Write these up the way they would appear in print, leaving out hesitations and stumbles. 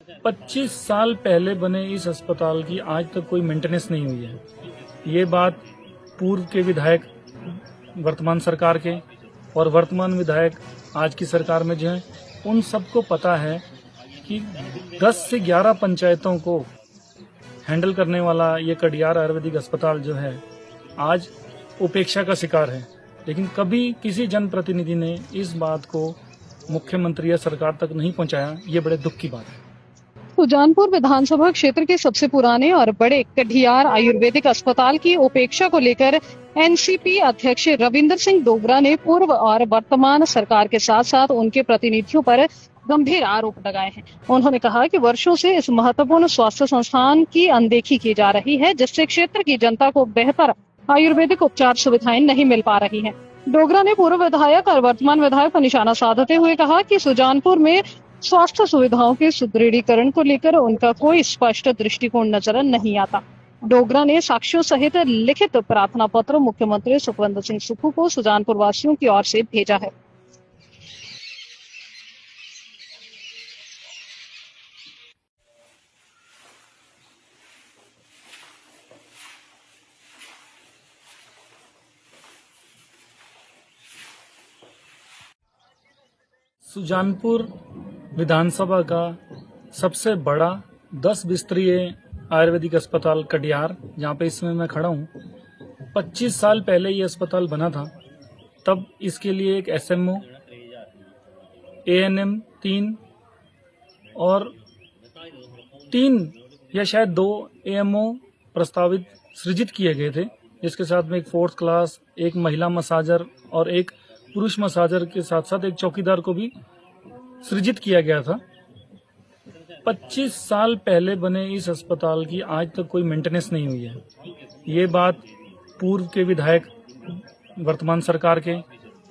25 साल पहले बने इस अस्पताल की आज तक कोई मेंटेनेंस नहीं हुई है। ये बात पूर्व के विधायक वर्तमान सरकार के और वर्तमान विधायक आज की सरकार में जो हैं उन सबको पता है कि 10 से 11 पंचायतों को हैंडल करने वाला ये कडियार आयुर्वेदिक अस्पताल जो है आज उपेक्षा का शिकार है। लेकिन कभी किसी जनप्रतिनिधि ने इस बात को मुख्यमंत्री या सरकार तक नहीं पहुंचाया। ये बड़े दुख की बात है। सुजानपुर विधानसभा क्षेत्र के सबसे पुराने और बड़े कडियार आयुर्वेदिक अस्पताल की उपेक्षा को लेकर एनसीपी अध्यक्ष रविंद्र सिंह डोगरा ने पूर्व और वर्तमान सरकार के साथ साथ उनके प्रतिनिधियों पर गंभीर आरोप लगाए हैं। उन्होंने कहा कि वर्षों से इस महत्वपूर्ण स्वास्थ्य संस्थान की अनदेखी की जा रही है, जिससे क्षेत्र की जनता को बेहतर आयुर्वेदिक उपचार सुविधाएं नहीं मिल पा रही हैं। डोगरा ने पूर्व विधायक और वर्तमान विधायक पर निशाना साधते हुए कहा कि सुजानपुर में स्वास्थ्य सुविधाओं के सुदृढ़ीकरण को लेकर उनका कोई स्पष्ट दृष्टिकोण नजर नहीं आता। डोगरा ने साक्ष्यों सहित लिखित प्रार्थना पत्र मुख्यमंत्री सुखविंदर सिंह सुक्खू को सुजानपुर वासियों की ओर से भेजा है। सुजानपुर विधानसभा का सबसे बड़ा 10 बिस्तरीय आयुर्वेदिक अस्पताल कडियार, जहाँ पे इसमें मैं खड़ा हूँ, 25 साल पहले ये अस्पताल बना था। तब इसके लिए एक एसएमओ, एएनएम 3 और 3 या शायद 2 एएमओ प्रस्तावित सृजित किए गए थे, जिसके साथ में एक 4th क्लास, एक महिला मसाजर और एक पुरुष मसाजर के साथ साथ एक चौकीदार को भी सृजित किया गया था। 25 साल पहले बने इस अस्पताल की आज तक कोई मेंटेनेंस नहीं हुई है। ये बात पूर्व के विधायक वर्तमान सरकार के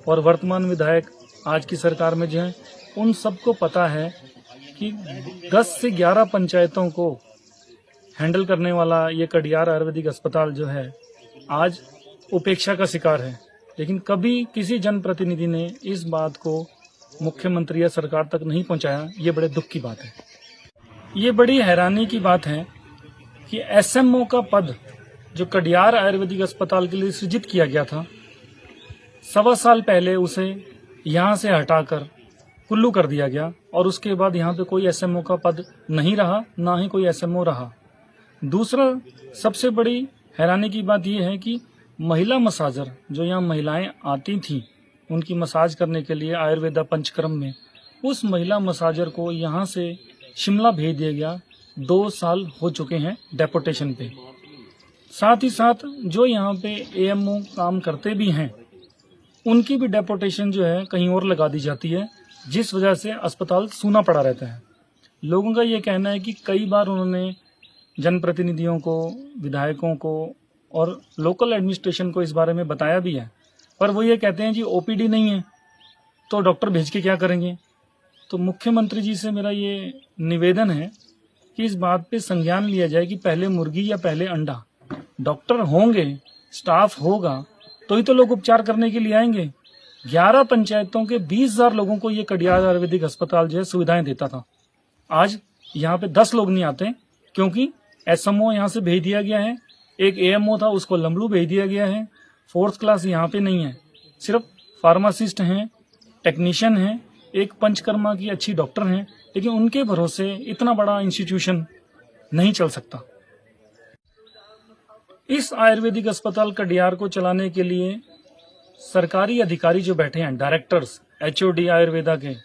और वर्तमान विधायक आज की सरकार में जो हैं उन सबको पता है कि 10 से 11 पंचायतों को हैंडल करने वाला ये कडियार आयुर्वेदिक अस्पताल जो है आज उपेक्षा का शिकार है। लेकिन कभी किसी जनप्रतिनिधि ने इस बात को मुख्यमंत्री या सरकार तक नहीं पहुंचाया। ये बड़े दुख की बात है। ये बड़ी हैरानी की बात है कि एसएमओ का पद जो कडियार आयुर्वेदिक अस्पताल के लिए सृजित किया गया था, 1.25 साल पहले उसे यहाँ से हटाकर कुल्लू कर दिया गया और उसके बाद यहाँ पे कोई एसएमओ का पद नहीं रहा, ना ही कोई एसएमओ रहा। दूसरा सबसे बड़ी हैरानी की बात यह है कि महिला मसाजर जो यहाँ महिलाएं आती थीं उनकी मसाज करने के लिए आयुर्वेदा पंचक्रम में, उस महिला मसाजर को यहाँ से शिमला भेज दिया गया। 2 साल हो चुके हैं डेपोटेशन पे। साथ ही साथ जो यहाँ पे एएमओ काम करते भी हैं उनकी भी डेपोटेशन जो है कहीं और लगा दी जाती है, जिस वजह से अस्पताल सूना पड़ा रहता है। लोगों का ये कहना है कि कई बार उन्होंने जनप्रतिनिधियों को, विधायकों को और लोकल एडमिनिस्ट्रेशन को इस बारे में बताया भी है, पर वो ये कहते हैं जी ओपीडी नहीं है तो डॉक्टर भेज के क्या करेंगे। तो मुख्यमंत्री जी से मेरा ये निवेदन है कि इस बात पे संज्ञान लिया जाए कि पहले मुर्गी या पहले अंडा। डॉक्टर होंगे, स्टाफ होगा तो ही तो लोग उपचार करने के लिए आएंगे। 11 पंचायतों के 20,000 लोगों को ये कडियार आयुर्वेदिक अस्पताल जो है सुविधाएं देता था। आज यहाँ पे 10 लोग नहीं आते क्योंकि एसएमओ यहाँ से भेज दिया गया है, एक एएमओ था उसको लंबलू भेज दिया गया है, 4th क्लास यहाँ पे नहीं है, सिर्फ फार्मासिस्ट हैं, टेक्नीशियन हैं, एक पंचकर्मा की अच्छी डॉक्टर हैं, लेकिन उनके भरोसे इतना बड़ा इंस्टीट्यूशन नहीं चल सकता। इस आयुर्वेदिक अस्पताल कडियार को चलाने के लिए सरकारी अधिकारी जो बैठे हैं, डायरेक्टर्स एचओडी आयुर्वेदा के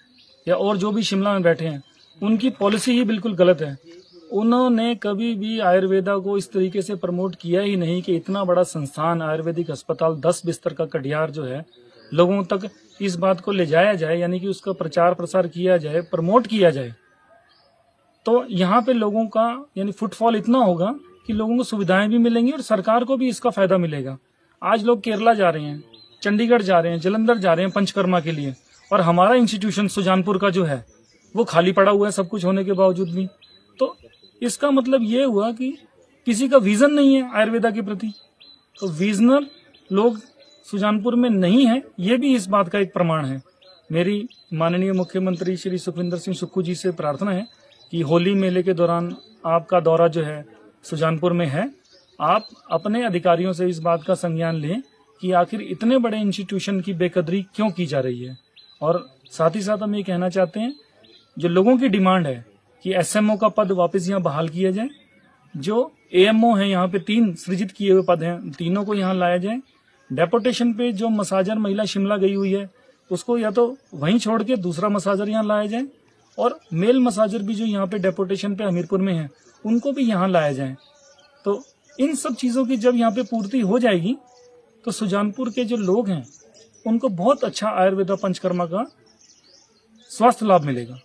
या और जो भी शिमला में बैठे हैं, उनकी पॉलिसी ही बिल्कुल गलत है। उन्होंने कभी भी आयुर्वेदा को इस तरीके से प्रमोट किया ही नहीं कि इतना बड़ा संस्थान आयुर्वेदिक अस्पताल 10 बिस्तर का कडियार जो है लोगों तक इस बात को ले जाया जाए, यानी कि उसका प्रचार प्रसार किया जाए, प्रमोट किया जाए। तो यहाँ पे लोगों का यानी फुटफॉल इतना होगा कि लोगों को सुविधाएं भी मिलेंगी और सरकार को भी इसका फायदा मिलेगा। आज लोग केरला जा रहे हैं, चंडीगढ़ जा रहे हैं, जलंधर जा रहे हैं पंचकर्मा के लिए, और हमारा इंस्टीट्यूशन सुजानपुर का जो है वो खाली पड़ा हुआ है सब कुछ होने के बावजूद भी। तो इसका मतलब ये हुआ कि किसी का विजन नहीं है आयुर्वेदा के प्रति। तो विजनर लोग सुजानपुर में नहीं है, ये भी इस बात का एक प्रमाण है। मेरी माननीय मुख्यमंत्री श्री सुखविंदर सिंह सुक्खू जी से प्रार्थना है कि होली मेले के दौरान आपका दौरा जो है सुजानपुर में है, आप अपने अधिकारियों से इस बात का संज्ञान लें कि आखिर इतने बड़े इंस्टीट्यूशन की बेकदरी क्यों की जा रही है। और साथ ही साथ हम ये कहना चाहते हैं, जो लोगों की डिमांड है कि एसएमओ का पद वापस यहाँ बहाल किया जाए, जो एएमओ है यहाँ पे 3 सृजित किए हुए पद हैं, तीनों को यहाँ लाया जाए। डेपुटेशन पे जो मसाजर महिला शिमला गई हुई है उसको या तो वहीं छोड़ के दूसरा मसाजर यहाँ लाया जाए, और मेल मसाजर भी जो यहाँ पे डेपुटेशन पे हमीरपुर में है उनको भी यहाँ लाया जाए। तो इन सब चीजों की जब यहाँ पे पूर्ति हो जाएगी तो सुजानपुर के जो लोग हैं उनको बहुत अच्छा आयुर्वेदा पंचकर्मा का स्वास्थ्य लाभ मिलेगा।